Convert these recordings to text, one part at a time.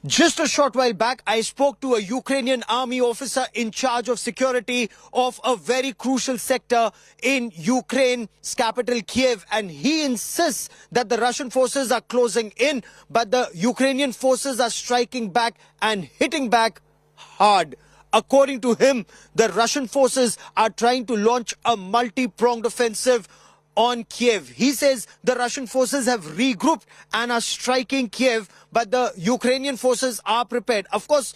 Just a short while back, I spoke to a Ukrainian army officer in charge of security of a very crucial sector in Ukraine's capital, Kyiv, and he insists that the Russian forces are closing in, but the Ukrainian forces are striking back and hitting back hard. According to him, the Russian forces are trying to launch a multi-pronged offensive on Kyiv. He says the Russian forces have regrouped and are striking Kyiv, but the Ukrainian forces are prepared. Of course,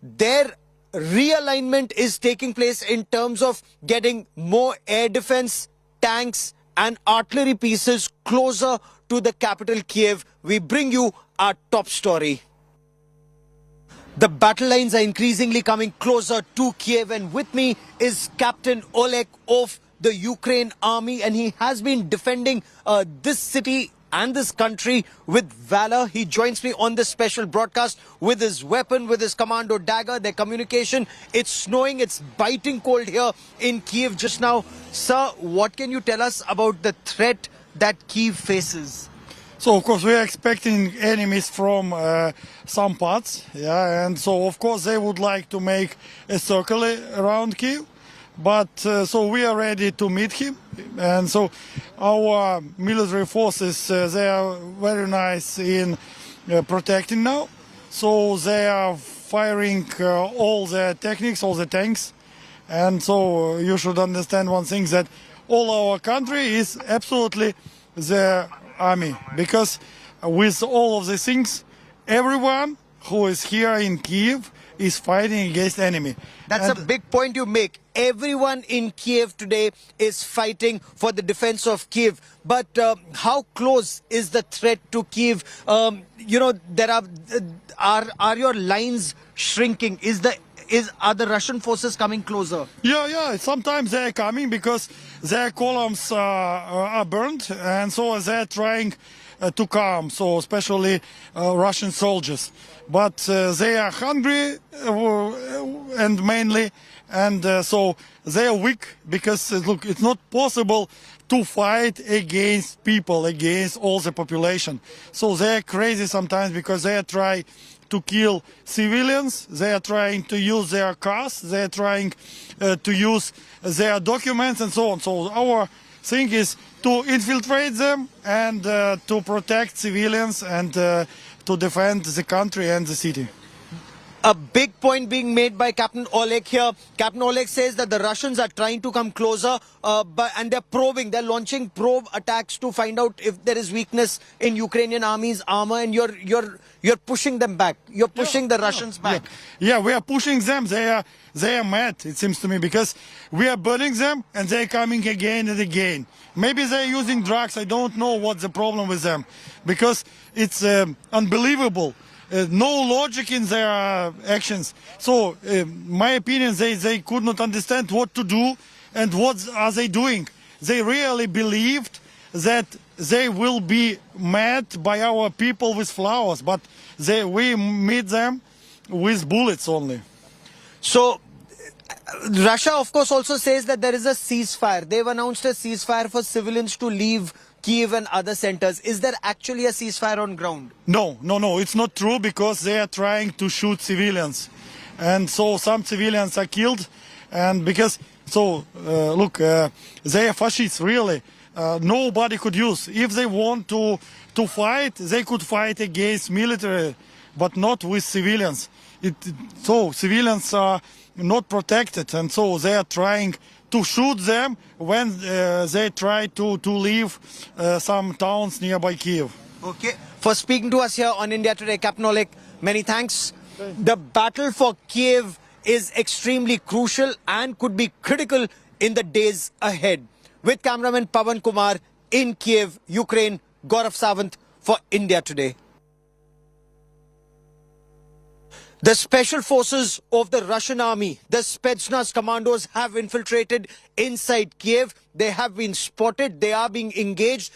their realignment is taking place in terms of getting more air defense, tanks and artillery pieces closer to the capital Kyiv. We bring you our top story. The battle lines are increasingly coming closer to Kyiv, and with me is Captain Oleg of the Ukraine army, and he has been defending this city and this country with valor. He joins me on this special broadcast with his weapon, with his commando dagger, their communication. It's snowing, it's biting cold here in Kyiv just now. Sir, what can you tell us about the threat that Kyiv faces? So, of course, we are expecting enemies from some parts, and so, of course, they would like to make a circle around Kyiv. But so we are ready to meet him, and so our military forces, they are very nice in protecting now. So they are firing all the techniques, all the tanks, and so you should understand one thing, that all our country is absolutely the army, because with all of these things, everyone who is here in Kyiv is fighting against enemy. That's a big point you make. Everyone in Kyiv today is fighting for the defense of Kyiv. But how close is the threat to Kyiv? There are your lines shrinking? Are the Russian forces coming closer? Yeah. Sometimes they are coming because their columns are burned, and so they are trying to calm. So especially Russian soldiers. But they are hungry and mainly, and so they are weak because look, it's not possible to fight against people, against all the population. So they are crazy sometimes because they are trying to kill civilians, they are trying to use their cars, they are trying to use their documents and so on. So our thing is to infiltrate them and to protect civilians and to defend the country and the city. A big point being made by Captain Oleg here. Captain Oleg says that the Russians are trying to come closer, and they're probing, they're launching probe attacks to find out if there is weakness in Ukrainian army's armor, and you're pushing them back. You're pushing the Russians back. Yeah, we are pushing them. They are mad, it seems to me, because we are burning them and they're coming again and again. Maybe they're using drugs. I don't know what's the problem with them, because it's unbelievable. No logic in their actions. So, my opinion, they could not understand what to do and what are they doing. They really believed that they will be met by our people with flowers, but we meet them with bullets only. So, Russia, of course, also says that there is a ceasefire. They've announced a ceasefire for civilians to leave Kyiv and other centers. Is there actually a ceasefire on ground? No, it's not true, because they are trying to shoot civilians. And so some civilians are killed, and because, look, they are fascists, really. Nobody could use. If they want to fight, they could fight against military, but not with civilians. So civilians are not protected, and so they are trying to shoot them when they try to leave some towns nearby Kyiv. Okay. For speaking to us here on India Today, Captain Oleg, many thanks. The battle for Kyiv is extremely crucial and could be critical in the days ahead. With cameraman Pawan Kumar in Kyiv, Ukraine, Gaurav Sawant for India Today. The special forces of the Russian army, the Spetsnaz commandos, have infiltrated inside Kyiv. They have been spotted. They are being engaged.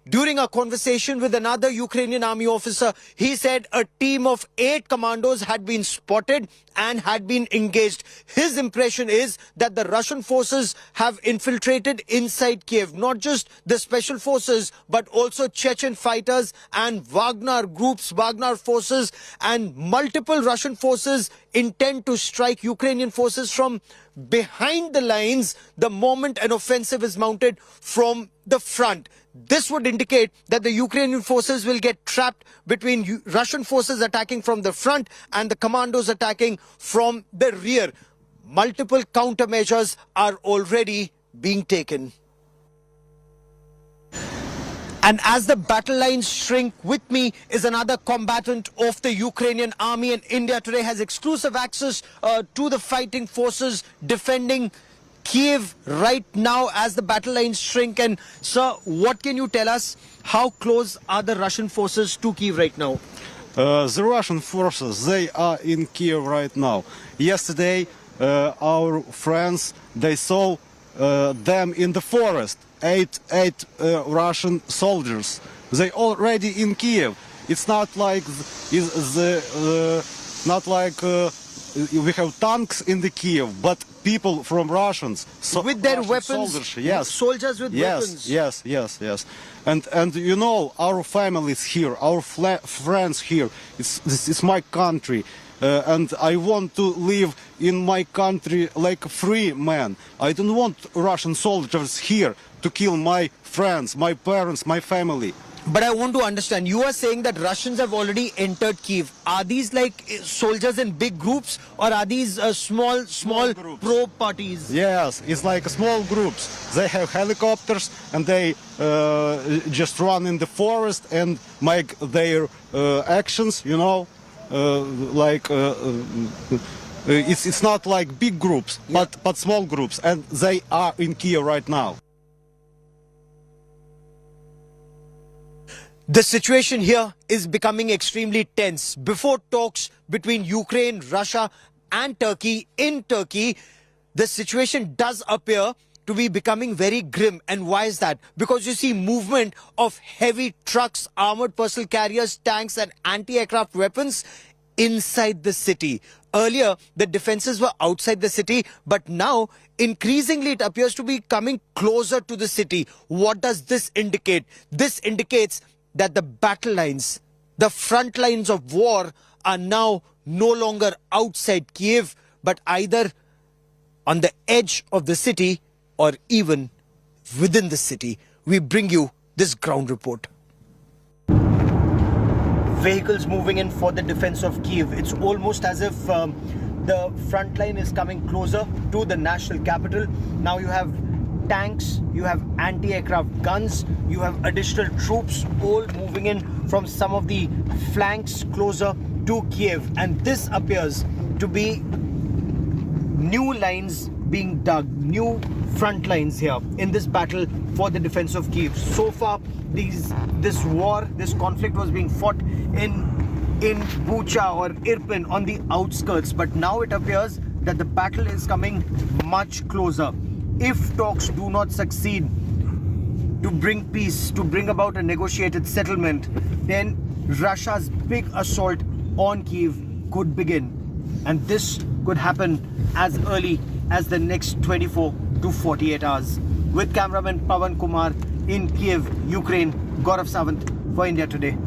During a conversation with another Ukrainian army officer, he said a team of 8 commandos had been spotted and had been engaged. His impression is that the Russian forces have infiltrated inside Kiev, not just the special forces, but also Chechen fighters and Wagner groups, Wagner forces, and multiple Russian forces intend to strike Ukrainian forces from behind the lines the moment an offensive is mounted from the front. This would indicate that the Ukrainian forces will get trapped between Russian forces attacking from the front and the commandos attacking from the rear. Multiple countermeasures are already being taken. And as the battle lines shrink, with me is another combatant of the Ukrainian army, and India Today has exclusive access to the fighting forces defending Kyiv right now as the battle lines shrink. And sir, what can you tell us? How close are the Russian forces to Kyiv right now? The Russian forces, they are in Kyiv right now. Yesterday, our friends, they saw them in the forest. Eight Russian soldiers. They already in Kiev. It's not like we have tanks in the Kiev, but people from Russians. So with their Russian weapons, soldiers, yes. Soldiers with weapons. Yes. And you know, our families here, our friends here. It's my country. And I want to live in my country like a free man. I don't want Russian soldiers here to kill my friends, my parents, my family. But I want to understand, you are saying that Russians have already entered Kyiv. Are these like soldiers in big groups, or are these small probe parties? Yes, it's like small groups. They have helicopters and they just run in the forest and make their actions, you know. It's not like big groups, yeah, but small groups, and they are in Kyiv right now. The situation here is becoming extremely tense. Before talks between Ukraine, Russia and Turkey in Turkey, the situation does appear to be becoming very grim. And why is that? Because you see movement of heavy trucks, armored personnel carriers, tanks and anti-aircraft weapons inside the city. Earlier, the defenses were outside the city, but now increasingly it appears to be coming closer to the city. What does this indicate? This indicates that the battle lines, the front lines of war, are now no longer outside Kyiv, but either on the edge of the city or even within the city. We bring you this ground report. Vehicles moving in for the defense of Kyiv. It's almost as if the front line is coming closer to the national capital. Now you have tanks, you have anti-aircraft guns, you have additional troops all moving in from some of the flanks closer to Kyiv. And this appears to be new lines being dug, new front lines here in this battle for the defense of Kyiv. So far, this conflict was being fought in Bucha or Irpin on the outskirts, but now it appears that the battle is coming much closer. If talks do not succeed to bring peace, to bring about a negotiated settlement, then Russia's big assault on Kyiv could begin. And this could happen as early as the next 24 to 48 hours. With cameraman Pawan Kumar in Kyiv, Ukraine, Gaurav Sawant for India Today.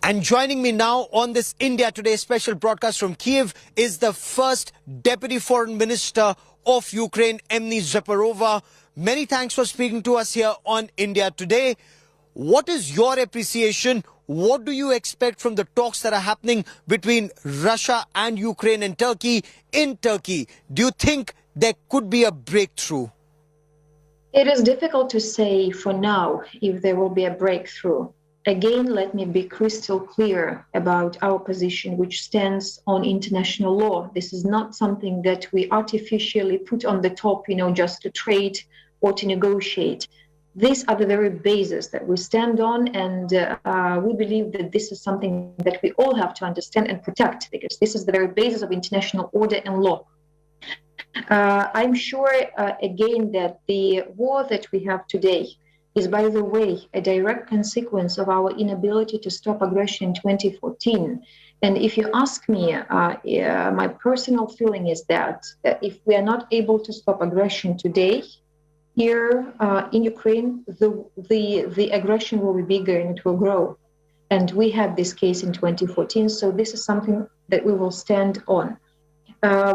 And joining me now on this India Today special broadcast from Kyiv is the first Deputy Foreign Minister of Ukraine, Emny Zaporova. Many thanks for speaking to us here on India Today. What is your appreciation? What do you expect from the talks that are happening between Russia and Ukraine and Turkey in Turkey? Do you think there could be a breakthrough? It is difficult to say for now if there will be a breakthrough. Again, let me be crystal clear about our position, which stands on international law. This is not something that we artificially put on the top, just to trade or to negotiate. These are the very bases that we stand on, and we believe that this is something that we all have to understand and protect, because this is the very basis of international order and law. I'm sure, again, that the war that we have today is, by the way, a direct consequence of our inability to stop aggression in 2014. And if you ask me, my personal feeling is that if we are not able to stop aggression today, here in Ukraine, the aggression will be bigger and it will grow. And we had this case in 2014, so this is something that we will stand on.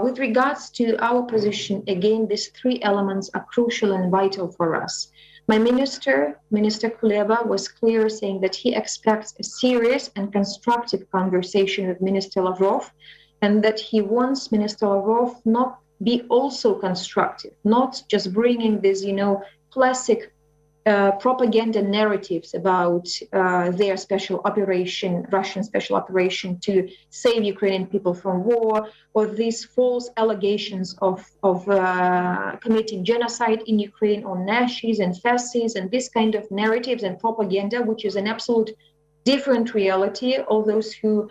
With regards to our position, again, these three elements are crucial and vital for us. My Minister Kuleba, was clear, saying that he expects a serious and constructive conversation with Minister Lavrov, and that he wants Minister Lavrov not be also constructive, not just bringing these, classic propaganda narratives about their special operation, Russian special operation to save Ukrainian people from war, or these false allegations of committing genocide in Ukraine on Nazis and fascists, and this kind of narratives and propaganda, which is an absolute different reality. All those who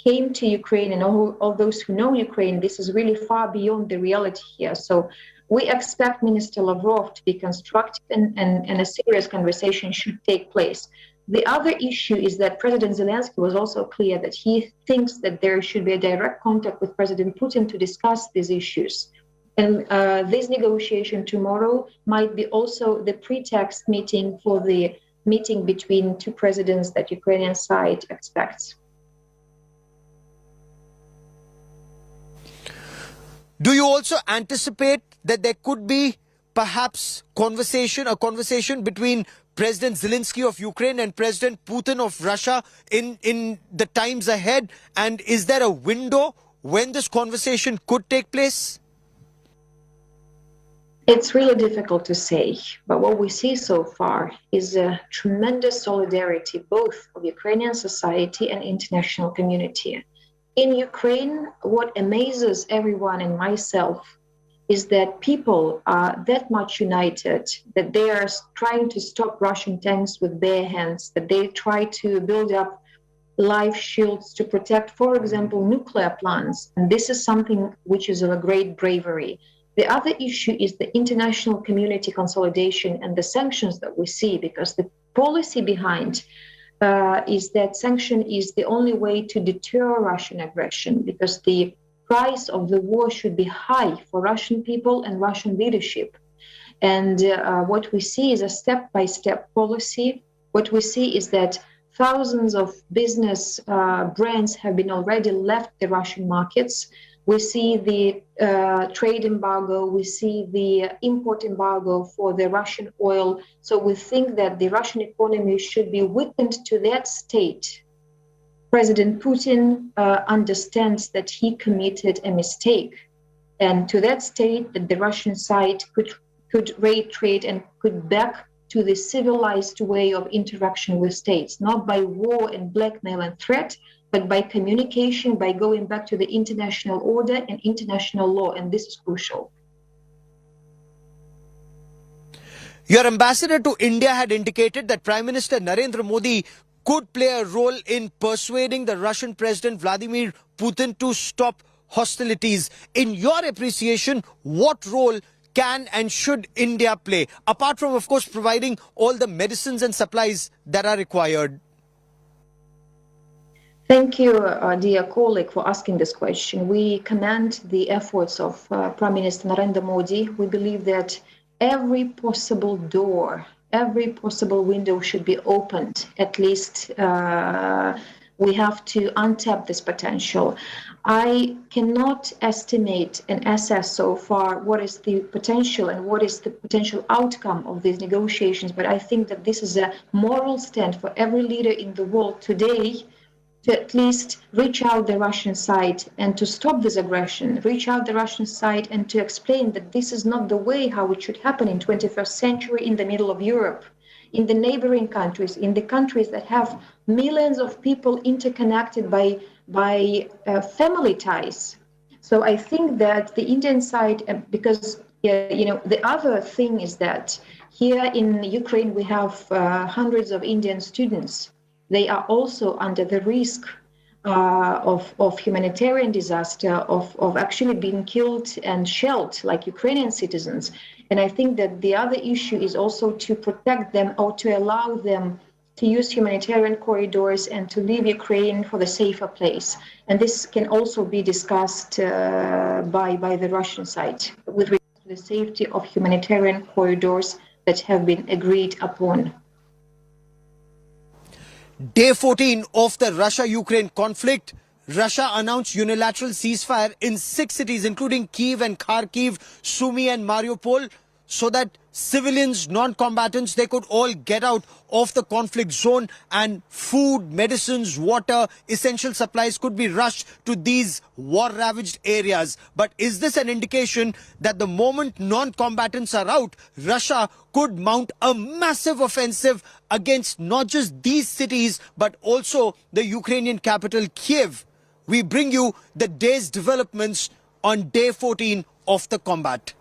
came to Ukraine and all those who know Ukraine, this is really far beyond the reality here. So we expect Minister Lavrov to be constructive and a serious conversation should take place. The other issue is that President Zelensky was also clear that he thinks that there should be a direct contact with President Putin to discuss these issues. And this negotiation tomorrow might be also the pretext meeting for the meeting between two presidents that Ukrainian side expects. Do you also anticipate that there could be perhaps a conversation between President Zelensky of Ukraine and President Putin of Russia in the times ahead? And is there a window when this conversation could take place? It's really difficult to say, but what we see so far is a tremendous solidarity, both of Ukrainian society and international community. In Ukraine, what amazes everyone and myself is that people are that much united, that they are trying to stop Russian tanks with bare hands, that they try to build up life shields to protect, for example, nuclear plants. And this is something which is of a great bravery. The other issue is the international community consolidation and the sanctions that we see, because the policy behind is that sanction is the only way to deter Russian aggression, because the price of the war should be high for Russian people and Russian leadership. And what we see is a step-by-step policy. What we see is that thousands of business brands have been already left the Russian markets. We see the trade embargo, we see the import embargo for the Russian oil. So we think that the Russian economy should be weakened to that state. President Putin understands that he committed a mistake, and to that state that the Russian side could raid trade and could back to the civilized way of interaction with states, not by war and blackmail and threat, but by communication, by going back to the international order and international law, and this is crucial. Your ambassador to India had indicated that Prime Minister Narendra Modi could play a role in persuading the Russian President Vladimir Putin to stop hostilities. In your appreciation, what role can and should India play, apart from, of course, providing all the medicines and supplies that are required? Thank you, dear colleague, for asking this question. We commend the efforts of Prime Minister Narendra Modi. We believe that every possible door, every possible window should be opened. At least we have to untap this potential. I cannot estimate and assess so far what is the potential and what is the potential outcome of these negotiations, but I think that this is a moral stand for every leader in the world today to at least reach out the Russian side and to stop this aggression, reach out the Russian side and to explain that this is not the way how it should happen in 21st century in the middle of Europe, in the neighboring countries, in the countries that have millions of people interconnected by family ties. So I think that the Indian side, because the other thing is that here in Ukraine we have hundreds of Indian students. They are also under the risk of humanitarian disaster, of actually being killed and shelled like Ukrainian citizens. And I think that the other issue is also to protect them or to allow them to use humanitarian corridors and to leave Ukraine for the safer place. And this can also be discussed by the Russian side with regard to the safety of humanitarian corridors that have been agreed upon. Day 14 of the Russia-Ukraine conflict. Russia announced unilateral ceasefire in 6 cities, including Kyiv and Kharkiv, Sumy and Mariupol, so that civilians, non-combatants, they could all get out of the conflict zone and food, medicines, water, essential supplies could be rushed to these war-ravaged areas. But is this an indication that the moment non-combatants are out, Russia could mount a massive offensive against not just these cities, but also the Ukrainian capital, Kyiv? We bring you the day's developments on day 14 of the combat.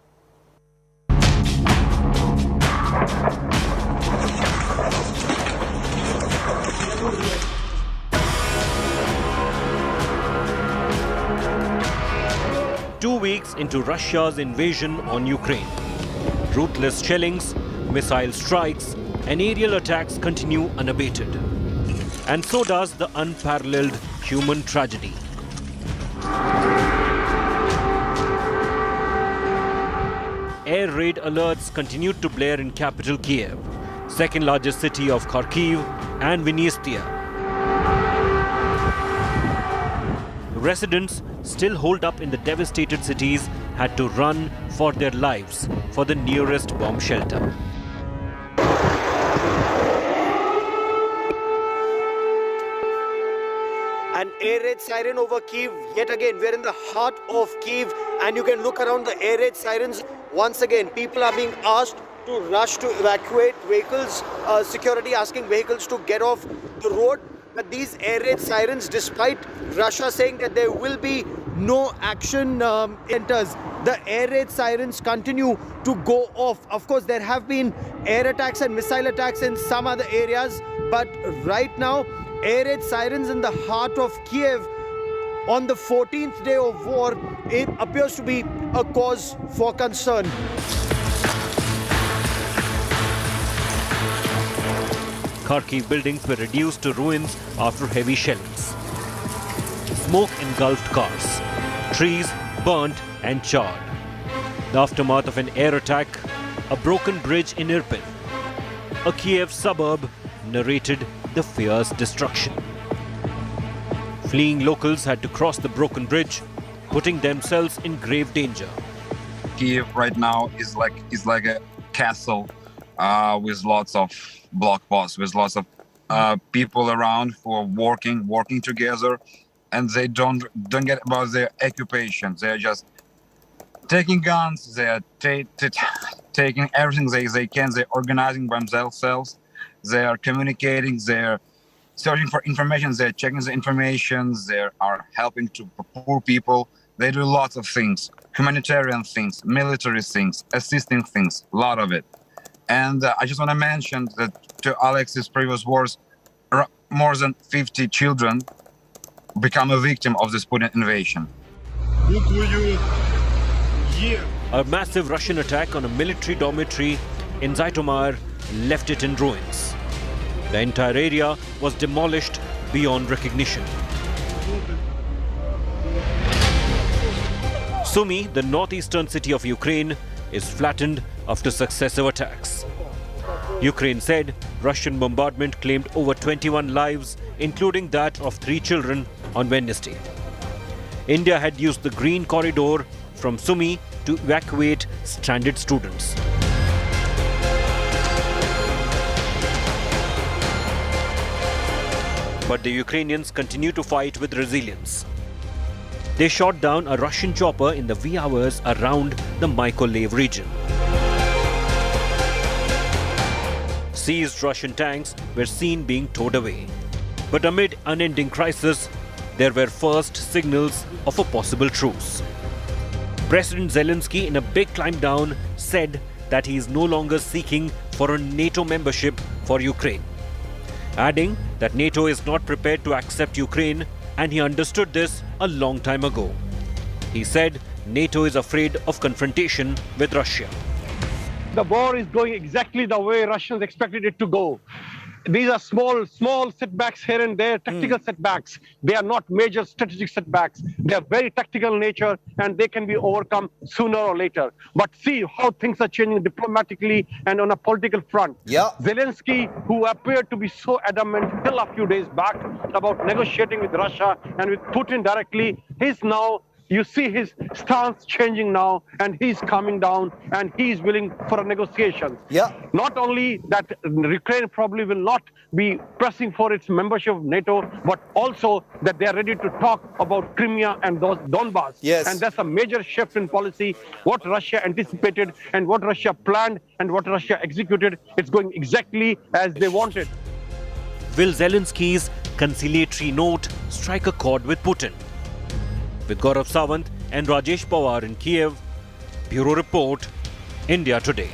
Two weeks into Russia's invasion on Ukraine, ruthless shellings, missile strikes and aerial attacks continue unabated. And so does the unparalleled human tragedy. Air raid alerts continued to blare in capital Kyiv, second largest city of Kharkiv and Vinnytsia. Residents still holed up in the devastated cities had to run for their lives for the nearest bomb shelter. An air raid siren over Kyiv. Yet again, we're in the heart of Kyiv and you can look around the air raid sirens. Once again, people are being asked to rush to evacuate vehicles, security asking vehicles to get off the road. But these air raid sirens, despite Russia saying that there will be no action enters, the air raid sirens continue to go off. Of course, there have been air attacks and missile attacks in some other areas, but right now, air raid sirens in the heart of Kyiv on the 14th day of war, it appears to be a cause for concern. Kharkiv buildings were reduced to ruins after heavy shellings. Smoke engulfed cars, trees burnt and charred. The aftermath of an air attack, a broken bridge in Irpin, a Kiev suburb narrated the fierce destruction. Fleeing locals had to cross the broken bridge, putting themselves in grave danger. Kyiv right now is like a castle with lots of blockposts, with lots of people around who are working together, and they don't get about their occupations. They are just taking guns. They are taking everything they can. They're organizing themselves. They are communicating. They're searching for information. They're checking the information. They are helping to poor people. They do lots of things, humanitarian things, military things, assisting things, a lot of it. And I just want to mention that to Alex's previous words, more than 50 children become a victim of this Putin invasion. A massive Russian attack on a military dormitory in Zhytomyr left it in ruins. The entire area was demolished beyond recognition. Sumy, the northeastern city of Ukraine, is flattened after successive attacks. Ukraine said Russian bombardment claimed over 21 lives, including that of 3 children, on Wednesday. India had used the green corridor from Sumy to evacuate stranded students. But the Ukrainians continue to fight with resilience. They shot down a Russian chopper in the wee hours around the Mykolaiv region. Seized Russian tanks were seen being towed away. But amid unending crisis, there were first signals of a possible truce. President Zelensky, in a big climb down, said that he is no longer seeking for a NATO membership for Ukraine, adding that NATO is not prepared to accept Ukraine, and he understood this a long time ago. He said NATO is afraid of confrontation with Russia. The war is going exactly the way Russians expected it to go. these are small setbacks here and there, tactical setbacks. They are not major strategic setbacks. They are very tactical in nature, and they can be overcome sooner or later. But see how things are changing diplomatically and on a political front. Yeah. Zelensky, who appeared to be so adamant till a few days back about negotiating with Russia and with Putin directly, he's now, you see his stance changing now, and he's coming down, and he's willing for a negotiation. Yeah. Not only that, Ukraine probably will not be pressing for its membership of NATO, but also that they are ready to talk about Crimea and those Donbass. Yes. And that's a major shift in policy. What Russia anticipated and what Russia planned and what Russia executed, it's going exactly as they wanted. Will Zelensky's conciliatory note strike a chord with Putin? With Gaurav Sawant and Rajesh Pawar in Kyiv, Bureau Report, India Today.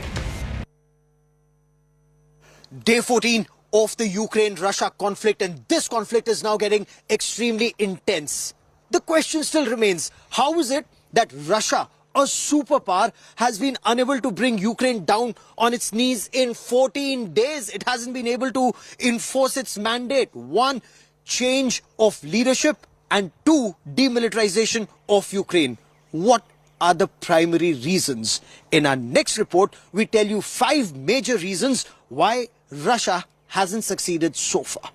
Day 14 of the Ukraine-Russia conflict, and this conflict is now getting extremely intense. The question still remains, how is it that Russia, a superpower, has been unable to bring Ukraine down on its knees in 14 days? It hasn't been able to enforce its mandate. One, change of leadership, and two, demilitarization of Ukraine. What are the primary reasons? In our next report, we tell you 5 major reasons why Russia hasn't succeeded so far.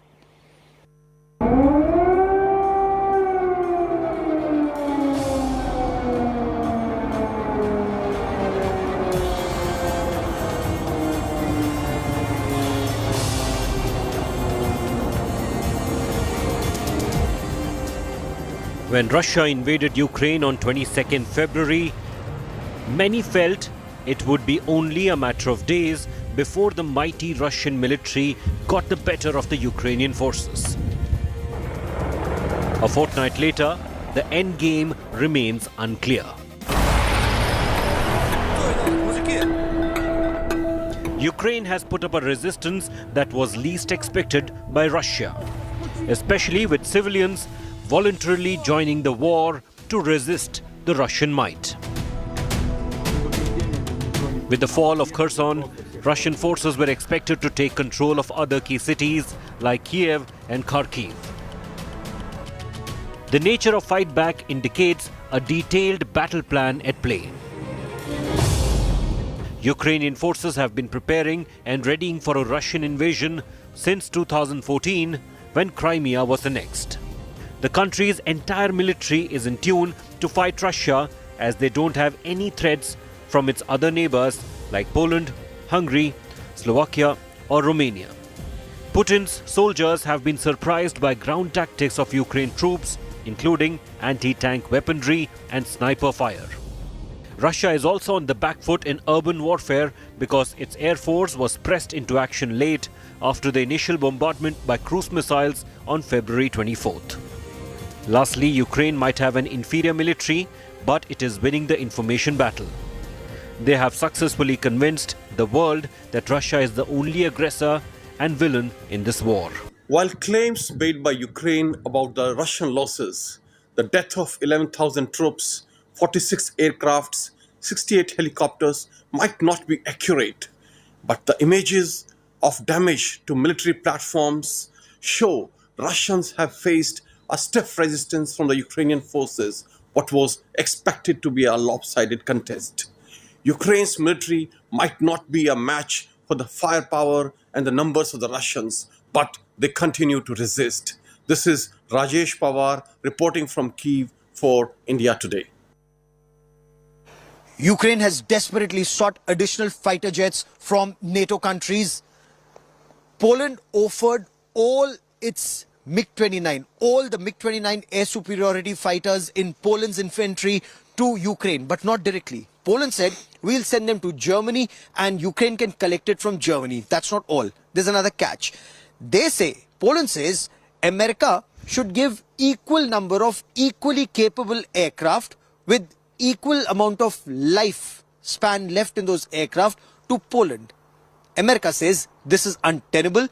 When Russia invaded Ukraine on 22nd February, many felt it would be only a matter of days before the mighty Russian military got the better of the Ukrainian forces. A fortnight later, the end game remains unclear. Ukraine has put up a resistance that was least expected by Russia, especially with civilians voluntarily joining the war to resist the Russian might. With the fall of Kherson, Russian forces were expected to take control of other key cities like Kyiv and Kharkiv. The nature of fight back indicates a detailed battle plan at play. Ukrainian forces have been preparing and readying for a Russian invasion since 2014, when Crimea was annexed. The country's entire military is in tune to fight Russia, as they don't have any threats from its other neighbors like Poland, Hungary, Slovakia or Romania. Putin's soldiers have been surprised by ground tactics of Ukraine troops, including anti-tank weaponry and sniper fire. Russia is also on the back foot in urban warfare because its air force was pressed into action late after the initial bombardment by cruise missiles on February 24th. Lastly, Ukraine might have an inferior military, but it is winning the information battle. They have successfully convinced the world that Russia is the only aggressor and villain in this war. While claims made by Ukraine about the Russian losses, the death of 11,000 troops, 46 aircrafts, 68 helicopters might not be accurate, but the images of damage to military platforms show Russians have faced a stiff resistance from the Ukrainian forces, what was expected to be a lopsided contest. Ukraine's military might not be a match for the firepower and the numbers of the Russians, but they continue to resist. This is Rajesh Pawar reporting from Kyiv for India Today. Ukraine has desperately sought additional fighter jets from NATO countries. Poland offered all its MiG-29, all the MiG-29 air superiority fighters in Poland's infantry to Ukraine, but not directly. Poland said, we'll send them to Germany and Ukraine can collect it from Germany. That's not all. There's another catch. They say, Poland says, America should give equal number of equally capable aircraft with equal amount of life span left in those aircraft to Poland. America says this is untenable.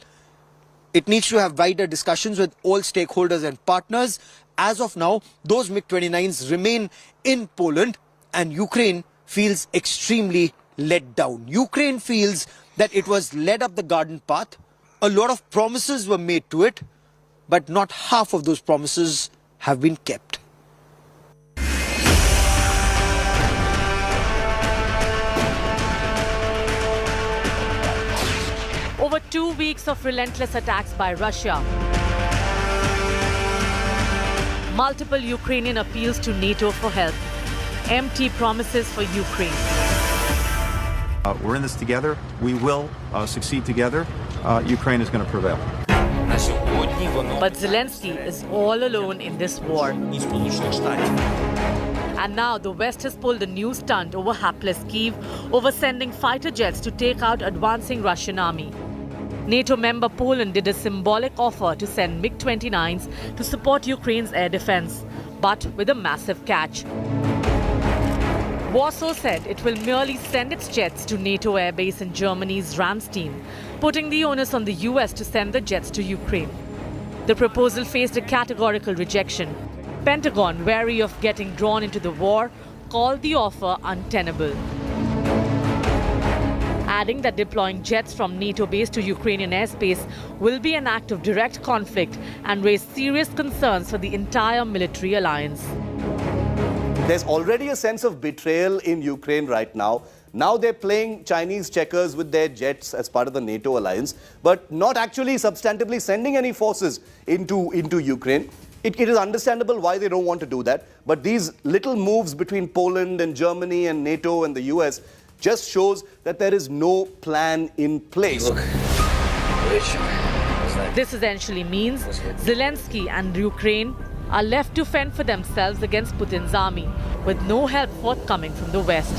It needs to have wider discussions with all stakeholders and partners. As of now, those MiG-29s remain in Poland and Ukraine feels extremely let down. Ukraine feels that it was led up the garden path, A lot of promises were made to it, but not half of those promises have been kept. Over 2 weeks of relentless attacks by Russia. Multiple Ukrainian appeals to NATO for help. Empty promises for Ukraine. We're in this together. We will succeed together. Ukraine is going to prevail. But Zelensky is all alone in this war. And now the West has pulled a new stunt over hapless Kyiv, over sending fighter jets to take out advancing Russian army. NATO member Poland did a symbolic offer to send MiG-29s to support Ukraine's air defense, but with a massive catch. Warsaw said it will merely send its jets to NATO airbase in Germany's Ramstein, putting the onus on the US to send the jets to Ukraine. The proposal faced a categorical rejection. Pentagon, wary of getting drawn into the war, called the offer untenable, adding that deploying jets from NATO base to Ukrainian airspace will be an act of direct conflict and raise serious concerns for the entire military alliance. There's already a sense of betrayal in Ukraine right now. Now they're playing Chinese checkers with their jets as part of the NATO alliance, but not actually substantively sending any forces into Ukraine. It is understandable why they don't want to do that, but these little moves between Poland and Germany and NATO and the US just shows that there is no plan in place. This essentially means Zelensky and Ukraine are left to fend for themselves against Putin's army, with no help forthcoming from the West.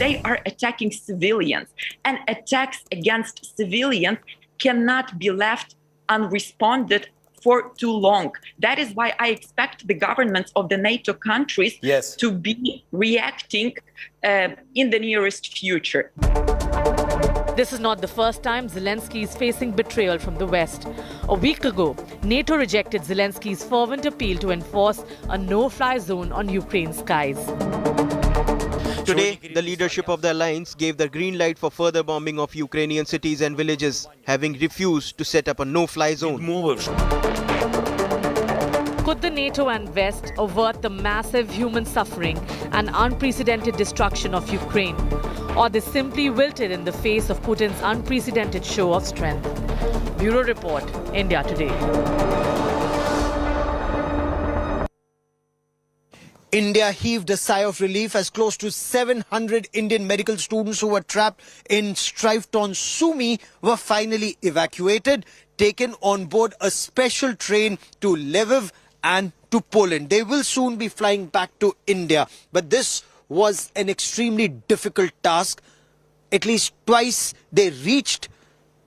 They are attacking civilians, and attacks against civilians cannot be left unresponded for too long. That is why I expect the governments of the NATO countries to be reacting in the nearest future. This is not the first time Zelensky is facing betrayal from the West. A week ago, NATO rejected Zelensky's fervent appeal to enforce a no-fly zone on Ukraine's skies. Today, the leadership of the alliance gave the green light for further bombing of Ukrainian cities and villages, having refused to set up a no-fly zone. Could the NATO and West avert the massive human suffering and unprecedented destruction of Ukraine? Or they simply wilted in the face of Putin's unprecedented show of strength? Bureau Report, India Today. India heaved a sigh of relief as close to 700 Indian medical students who were trapped in strife-torn Sumy were finally evacuated, taken on board a special train to Lviv and to Poland. They will soon be flying back to India. But this was an extremely difficult task. At least twice they reached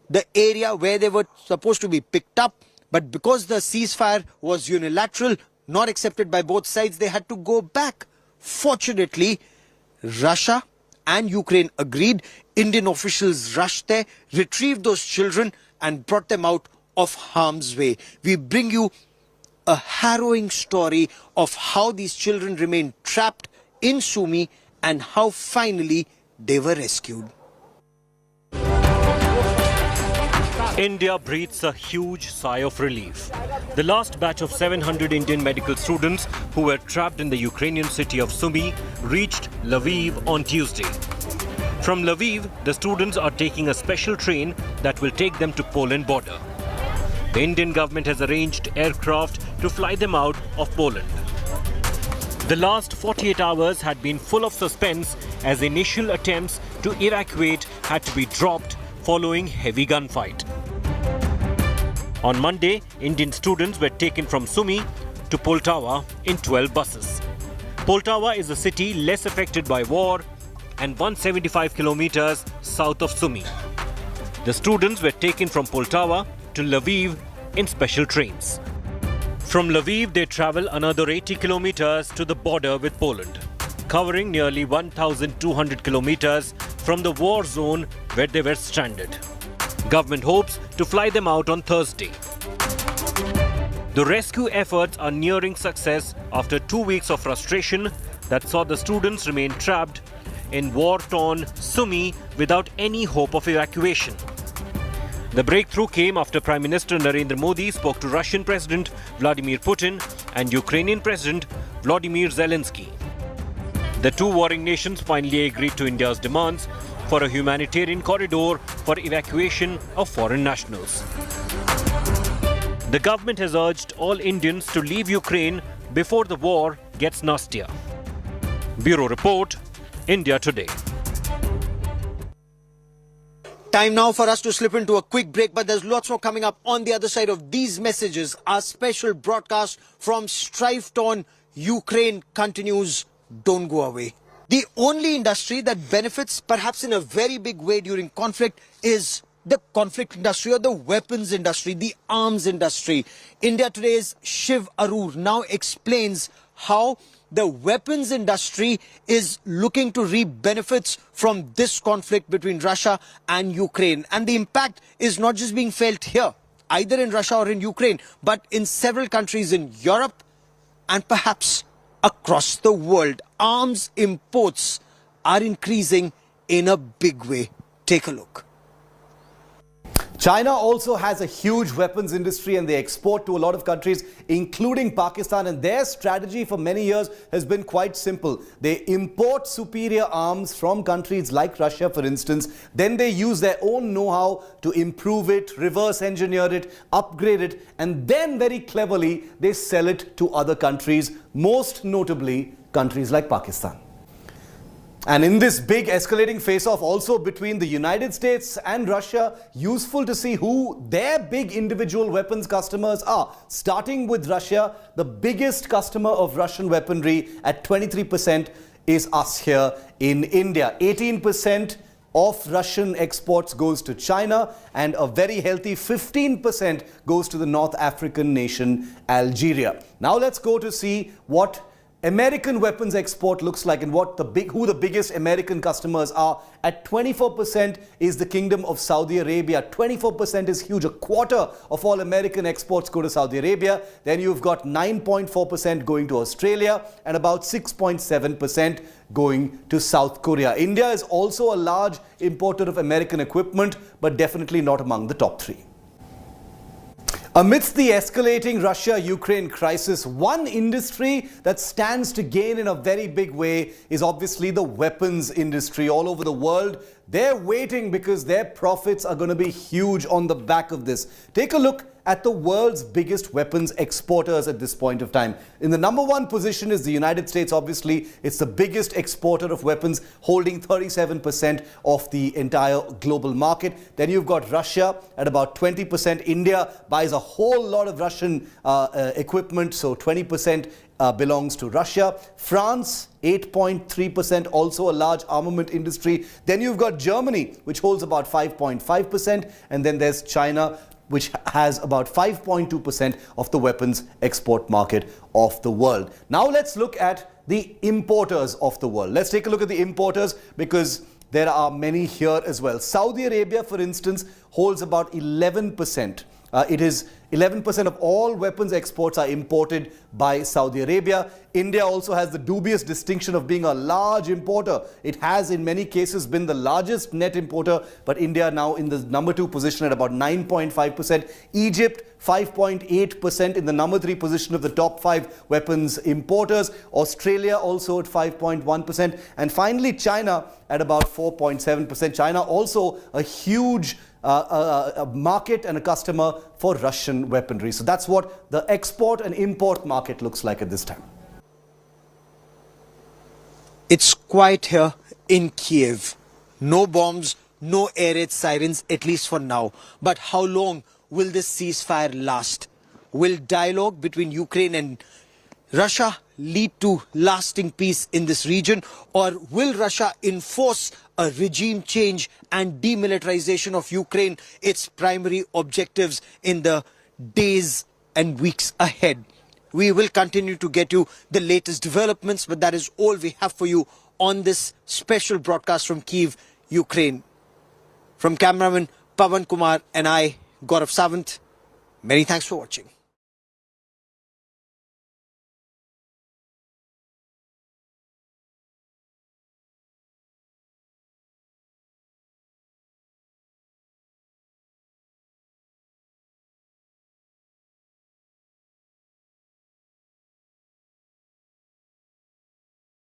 the area where they were supposed to be picked up. But because the ceasefire was unilateral, not accepted by both sides, they had to go back. Fortunately, Russia and Ukraine agreed. Indian officials rushed there, retrieved those children and brought them out of harm's way. We bring you a harrowing story of how these children remained trapped in Sumy and how finally they were rescued. India breathes a huge sigh of relief. The last batch of 700 Indian medical students who were trapped in the Ukrainian city of Sumy reached Lviv on Tuesday. From Lviv, the students are taking a special train that will take them to Poland border. The Indian government has arranged aircraft to fly them out of Poland. The last 48 hours had been full of suspense as initial attempts to evacuate had to be dropped following heavy gunfight. On Monday, Indian students were taken from Sumy to Poltava in 12 buses. Poltava is a city less affected by war and 175 kilometers south of Sumy. The students were taken from Poltava to Lviv in special trains. From Lviv, they travel another 80 kilometers to the border with Poland, covering nearly 1,200 kilometers from the war zone where they were stranded. Government hopes to fly them out on Thursday. The rescue efforts are nearing success after 2 weeks of frustration that saw the students remain trapped in war-torn Sumy without any hope of evacuation. The breakthrough came after Prime Minister Narendra Modi spoke to Russian President Vladimir Putin and Ukrainian President Volodymyr Zelensky. The two warring nations finally agreed to India's demands for a humanitarian corridor for evacuation of foreign nationals. The government has urged all Indians to leave Ukraine before the war gets nastier. Bureau Report, India Today. Time now for us to slip into a quick break, but there's lots more coming up on the other side of these messages. Our special broadcast from strife-torn Ukraine continues. Don't go away. The only industry that benefits perhaps in a very big way during conflict is the conflict industry or the weapons industry, the arms industry. India Today's Shiv Arur now explains how the weapons industry is looking to reap benefits from this conflict between Russia and Ukraine. And the impact is not just being felt here, either in Russia or in Ukraine, but in several countries in Europe and perhaps across the world. Arms imports are increasing in a big way. Take a look. China also has a huge weapons industry and they export to a lot of countries, including Pakistan. And their strategy for many years has been quite simple. They import superior arms from countries like Russia, for instance. Then they use their own know-how to improve it, reverse engineer it, upgrade it. And then very cleverly, they sell it to other countries, most notably countries like Pakistan. And in this big escalating face-off also between the United States and Russia, useful to see who their big individual weapons customers are. Starting with Russia, the biggest customer of Russian weaponry at 23% is us here in India. 18% of Russian exports goes to China and a very healthy 15% goes to the North African nation Algeria. Now let's go to see what American weapons export looks like and who the biggest American customers are. At 24% is the Kingdom of Saudi Arabia. 24% is huge. A quarter of all American exports go to Saudi Arabia. Then you've got 9.4% going to Australia and about 6.7% going to South Korea. India is also a large importer of American equipment, but definitely not among the top three. Amidst the escalating Russia-Ukraine crisis, one industry that stands to gain in a very big way is obviously the weapons industry all over the world. They're waiting because their profits are going to be huge on the back of this. Take a look at the world's biggest weapons exporters at this point of time. In the number one position is the United States, obviously. It's the biggest exporter of weapons, holding 37% of the entire global market. Then you've got Russia at about 20%. India buys a whole lot of Russian equipment, so 20% belongs to Russia. France, 8.3%, also a large armament industry. Then you've got Germany, which holds about 5.5%. And then there's China, which has about 5.2% of the weapons export market of the world. Now let's look at the importers of the world. Let's take a look at the importers because there are many here as well. Saudi Arabia, for instance, holds about 11%. It is 11% of all weapons exports are imported by Saudi Arabia. India also has the dubious distinction of being a large importer. It has in many cases been the largest net importer, but India now in the number 2 position at about 9.5%. Egypt 5.8% in the number 3 position of the top 5 weapons importers. Australia also at 5.1%. And finally China at about 4.7%. China also a huge a market and a customer for Russian weaponry. So that's what the export and import market looks like at this time. It's quiet here in Kyiv. No bombs, no air raid sirens, at least for now. But how long will this ceasefire last? Will dialogue between Ukraine and Russia lead to lasting peace in this region, or will Russia enforce a regime change and demilitarization of Ukraine, its primary objectives in the days and weeks ahead? We will continue to get you the latest developments, but that is all we have for you on this special broadcast from Kyiv, Ukraine. From cameraman Pawan Kumar and I, Gaurav Sawant, many thanks for watching.